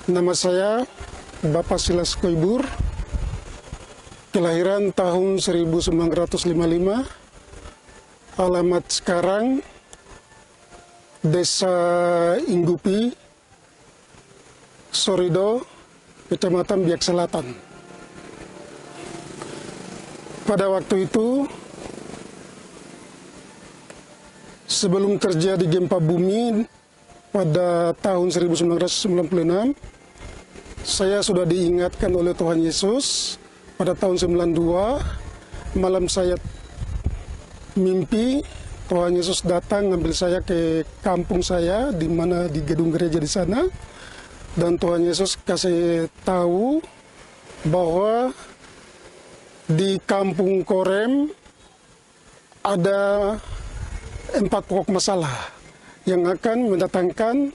Nama saya Bapak Silas Koibur, kelahiran tahun 1955, alamat sekarang Desa Inggupi, Sorido, Kecamatan Biak Selatan. Pada waktu itu, sebelum terjadi gempa bumi pada tahun 1996, saya sudah diingatkan oleh Tuhan Yesus pada tahun 92, malam saya mimpi Tuhan Yesus datang ngambil saya ke kampung saya, di mana di gedung gereja di sana, dan Tuhan Yesus kasih tahu bahwa di kampung Korem ada 4 pokok masalah yang akan mendatangkan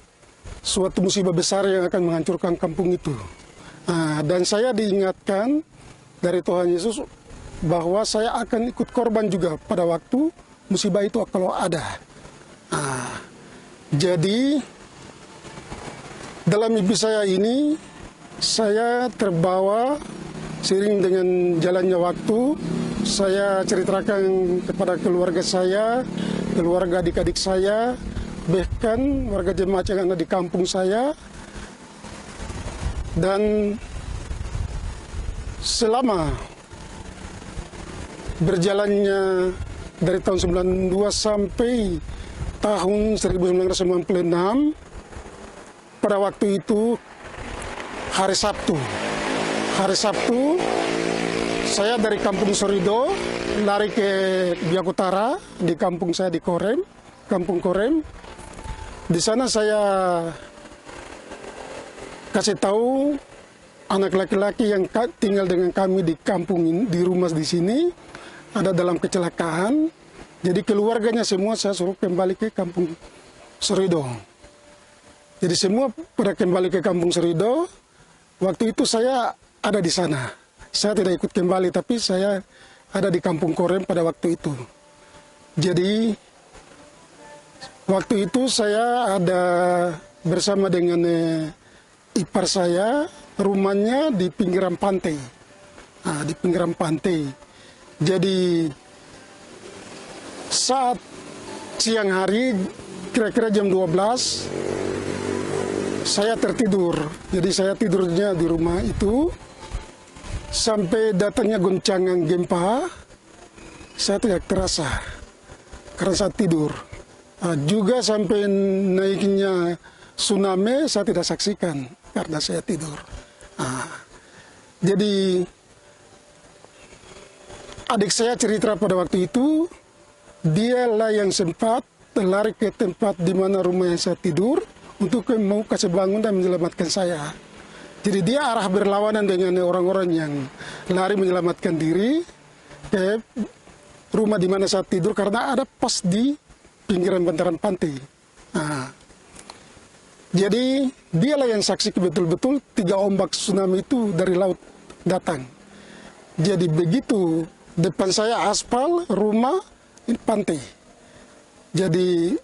suatu musibah besar yang akan menghancurkan kampung itu. Dan saya diingatkan dari Tuhan Yesus bahwa saya akan ikut korban juga pada waktu musibah itu kalau ada. Jadi dalam mimpi saya ini, saya terbawa seiring dengan jalannya waktu. Saya ceritakan kepada keluarga saya, keluarga adik-adik saya, bahkan warga jemaat yang ada di kampung saya. Dan selama berjalannya dari tahun 92 sampai tahun 1996, pada waktu itu hari Sabtu saya dari kampung Sorido lari ke Biak Utara, di kampung saya di Korem, kampung Korem. Di sana saya kasih tahu anak laki-laki yang tinggal dengan kami di kampung ini, di rumah di sini, ada dalam kecelakaan. Jadi keluarganya semua saya suruh kembali ke kampung Sorido. Jadi semua pada kembali ke kampung Sorido. Waktu itu saya ada di sana. Saya tidak ikut kembali, tapi saya ada di kampung Korem pada waktu itu. Jadi waktu itu saya ada bersama dengan ipar saya, rumahnya di pinggiran pantai. Di pinggiran pantai. Jadi saat siang hari, kira-kira jam 12, saya tertidur. Jadi saya tidurnya di rumah itu, sampai datangnya goncangan gempa, saya tidak terasa karena saya tidur. Juga sampai naiknya tsunami saya tidak saksikan karena saya tidur. Jadi adik saya cerita pada waktu itu, dialah yang sempat lari ke tempat di mana rumah yang saya tidur untuk mau kasih bangun dan menyelamatkan saya. Jadi dia arah berlawanan dengan orang-orang yang lari menyelamatkan diri ke rumah di mana saya tidur, karena ada pas di pinggiran bantaran pantai. Jadi dialah yang saksi betul-betul 3 ombak tsunami itu dari laut datang. Jadi begitu depan saya aspal, rumah, ini pantai. Jadi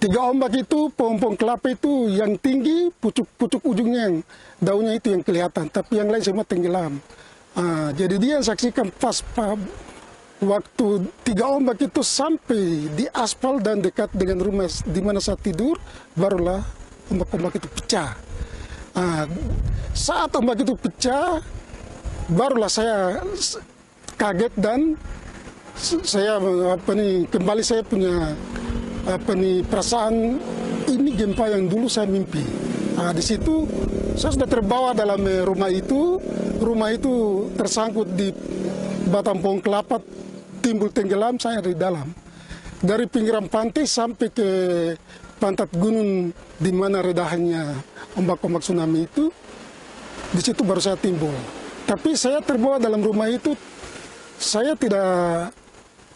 3 ombak itu, pohon-pohon kelapa itu yang tinggi, pucuk-pucuk ujungnya yang daunnya itu yang kelihatan, tapi yang lain semua tenggelam. Jadi dia yang saksikan pas waktu 3 ombak itu sampai di aspal dan dekat dengan rumah di mana saya tidur, barulah ombak-ombak itu pecah. Saat ombak itu pecah, barulah saya kaget dan saya kembali saya punya perasaan ini gempa yang dulu saya mimpi. Di situ saya sudah terbawa dalam rumah itu. Rumah itu tersangkut di batang pohon kelapa, timbul tenggelam, saya di dalam. Dari pinggiran pantai sampai ke pantat gunung di mana redahannya ombak-ombak tsunami itu, di situ baru saya timbul. Tapi saya terbawa dalam rumah itu, saya tidak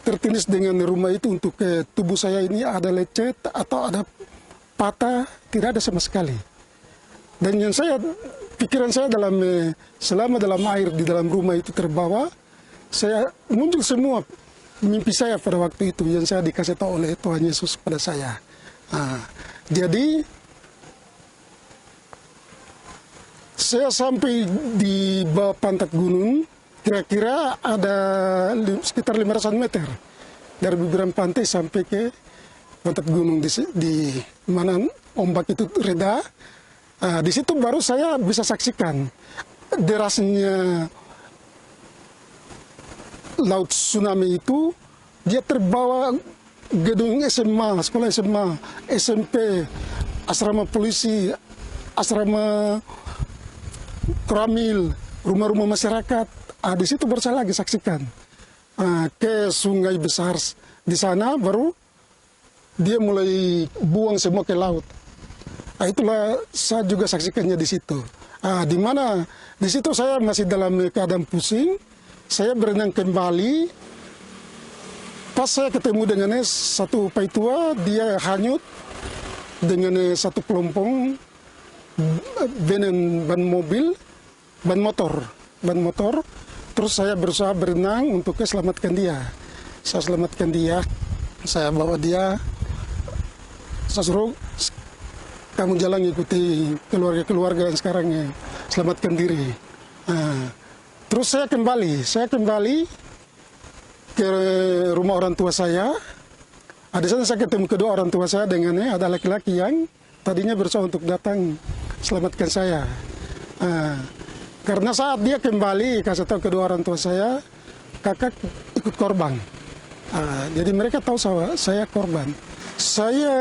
tertindis dengan rumah itu untuk tubuh saya ini ada lecet atau ada patah, tidak ada sama sekali. Dan yang pikiran saya selama dalam air di dalam rumah itu terbawa, saya muncul semua mimpi saya pada waktu itu yang saya dikasih tahu oleh Tuhan Yesus pada saya. Jadi Saya sampai di bawah pantat gunung, kira-kira ada sekitar 500 meter dari bibir pantai sampai ke pantat gunung di mana ombak itu reda. Di situ baru saya bisa saksikan derasnya laut tsunami itu. Dia terbawa gedung SMA, sekolah SMA, SMP, asrama polisi, asrama Koramil, rumah-rumah masyarakat. Di situ baru saya lagi saksikan ke sungai besar di sana, baru dia mulai buang semua ke laut. Itulah saya juga saksikannya di situ. Di mana di situ saya masih dalam keadaan pusing, saya berenang kembali. Pas saya ketemu dengan satu paitua, dia hanyut dengan satu kelompong ban motor. Terus saya berusaha berenang untuk selamatkan dia. Saya selamatkan dia, saya bawa dia, saya suruh kamu jalan ikuti keluarga yang sekarang selamatkan diri. Terus saya kembali ke rumah orang tua saya. Di sana saya ketemu kedua orang tua saya dengan ada laki-laki yang tadinya berusaha untuk datang selamatkan saya. Karena saat dia kembali kasih tahu kedua orang tua saya, kakak ikut korban. Jadi mereka tahu saya korban. Saya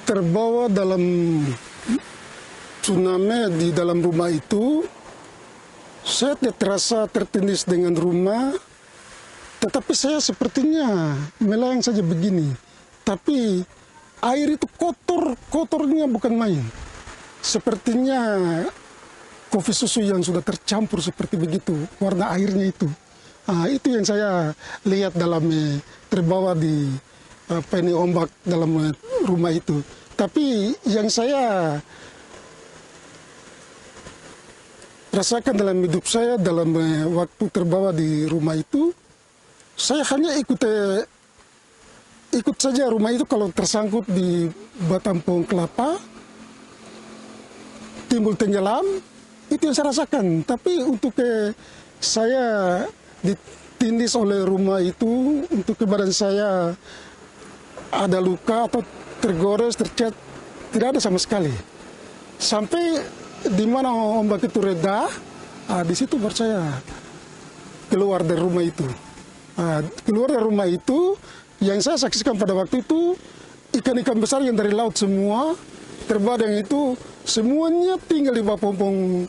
terbawa dalam tsunami di dalam rumah itu. Saya tidak terasa tertindih dengan rumah, tetapi saya sepertinya melayang saja begini. Tapi air itu kotornya bukan main. Sepertinya kopi susu yang sudah tercampur seperti begitu, warna airnya itu. Itu yang saya lihat dalam terbawa di ombak dalam rumah itu. Tapi yang saya rasakan dalam hidup saya dalam waktu terbawa di rumah itu, saya hanya ikut saja rumah itu kalau tersangkut di batang pohon kelapa, timbul tenggelam, itu yang saya rasakan. Tapi untuk saya ditindis oleh rumah itu, untuk ke badan saya ada luka atau tergores, tercat, tidak ada sama sekali. Sampai di mana ombak itu reda, di situ baru saya keluar dari rumah itu. Keluar dari rumah itu, yang saya saksikan pada waktu itu, ikan-ikan besar yang dari laut semua, terbadang itu, semuanya tinggal di bawah pompong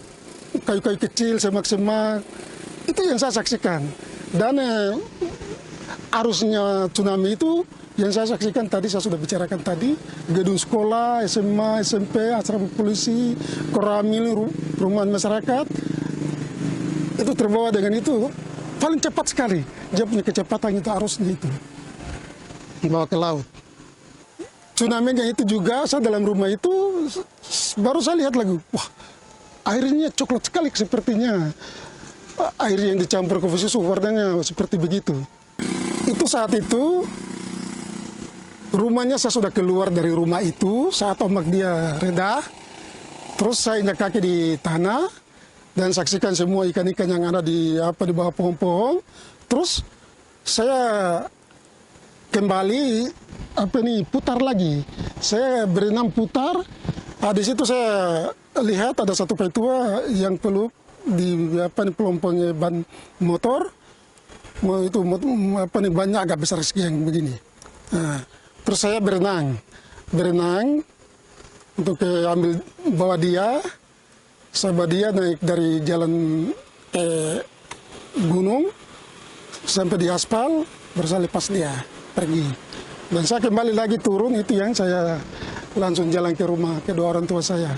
kayu-kayu kecil, semak-semak. Itu yang saya saksikan. Dan arusnya tsunami itu, yang saya saksikan tadi, saya sudah bicarakan tadi, gedung sekolah, SMA, SMP, asrama polisi, Koramil, perumahan masyarakat, itu terbawa dengan itu, paling cepat sekali. Dia punya kecepatan itu, arusnya itu, bawa ke laut. Tsunami-nya itu juga, saya dalam rumah itu, baru saya lihat lagi, wah, airnya coklat sekali sepertinya. Air yang dicampur kopi susu, warnanya seperti begitu. Itu saat itu, rumahnya saya sudah keluar dari rumah itu, saat ombak dia reda. Terus saya injak kaki di tanah, dan saksikan semua ikan-ikan yang ada di bawah pohon-pohon. Terus saya kembali putar lagi. Saya berenang putar. Di situ saya lihat ada satu paitua yang peluk di pelompongnya ban motor. Itu banyak agak besar sekian begini. Terus saya berenang untuk ambil bawa dia. Saya bawa dia naik dari jalan gunung sampai di aspal, baru saya lepas dia pergi. Dan saya kembali lagi turun, itu yang saya langsung jalan ke rumah kedua orang tua saya.